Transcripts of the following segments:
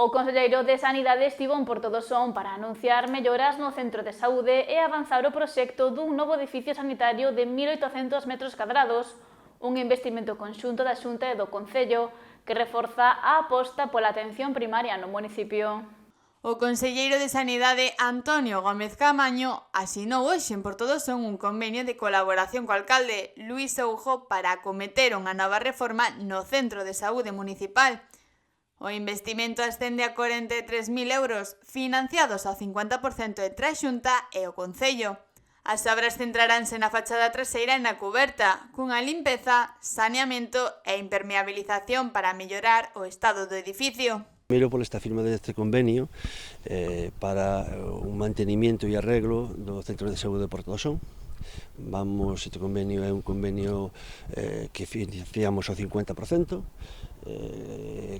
O conselleiro de Sanidade estivo en Porto do Son para anunciar melloras no centro de saúde e avanzar o proxecto dun novo edificio sanitario de 1.800 metros cadrados, un investimento conxunto da Xunta e do Concello que reforza a aposta pola atención primaria no municipio. O conselleiro de Sanidade, Antonio Gómez Camaño, asinou hoxe en Porto do Son un convenio de colaboración co alcalde Luís Soujo para acometer unha nova reforma no centro de saúde municipal. O investimento ascende a 43.000 euros, financiados ao 50% entre a Xunta e o Concello. As obras centraránse na fachada traseira e na cuberta, cunha limpeza, saneamento e impermeabilización para mellorar o estado do edificio. Primeiro por esta firma deste convenio para un mantenimiento e arreglo do Centro de Saúde de Porto do Son. Este convenio é un convenio que financiamos ao 50%,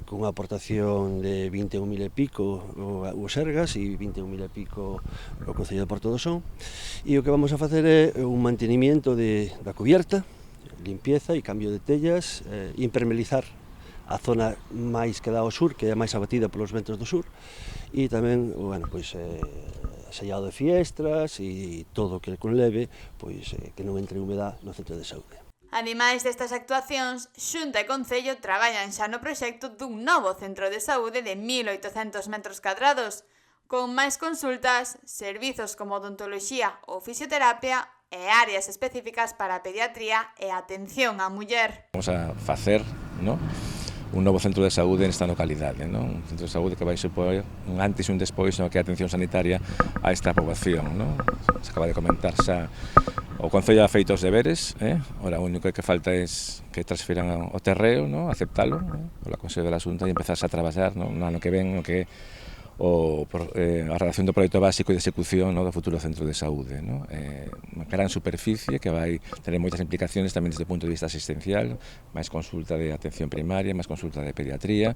cunha aportación de 21.000 e pico o Sergas e 21.000 e pico o Concello de Porto do Son, e o que vamos a facer é un mantenimiento da cubierta, limpieza e cambio de tellas, e impermeabilizar a zona máis que dá ao sur, que é máis abatida polos ventos do sur, e tamén, sellado de fiestras e todo o que conleve, que non entre humedad no centro de saúde. Ademais destas actuacións, Xunta e Concello traballan xa no proxecto dun novo centro de saúde de 1.800 metros cadrados, con máis consultas, servizos como odontoloxía ou fisioterapia e áreas específicas para a pediatría e atención á muller. Vamos a facer, un novo centro de saúde nesta localidade, un centro de saúde que vai supoñer un antes e un despois no que é a atención sanitaria a esta poboación. Se acaba de comentar xa, o Concello ha feito os deberes, ora o único que falta é que transfiran o terreo, aceptalo, pola Consello da Xunta e empezarse a traballar no ano que ven, no que a redacción do proxecto básico de execución do futuro centro de saúde. Unha gran superficie que vai ter moitas implicaciones tamén desde o punto de vista asistencial, máis consulta de atención primaria, máis consulta de pediatría,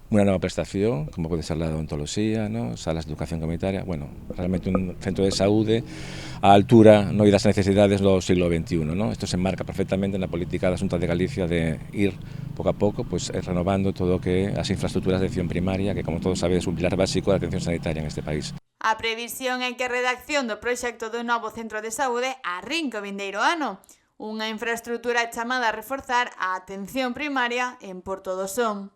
unha nova prestación, como pode ser a odontoloxía, salas de educación comunitaria, realmente un centro de saúde á altura e das necesidades do siglo XXI. Isto se enmarca perfectamente na política da Xunta de Galicia de ir, pouco a pouco, renovando todo o que as infraestructuras de atención primaria, que, como todos sabedes, é un pilar básico da atención sanitaria en este país. A previsión é que a redacción do proxecto do novo centro de saúde arrinque o vindeiro ano, unha infraestructura chamada a reforzar a atención primaria en Porto do Son.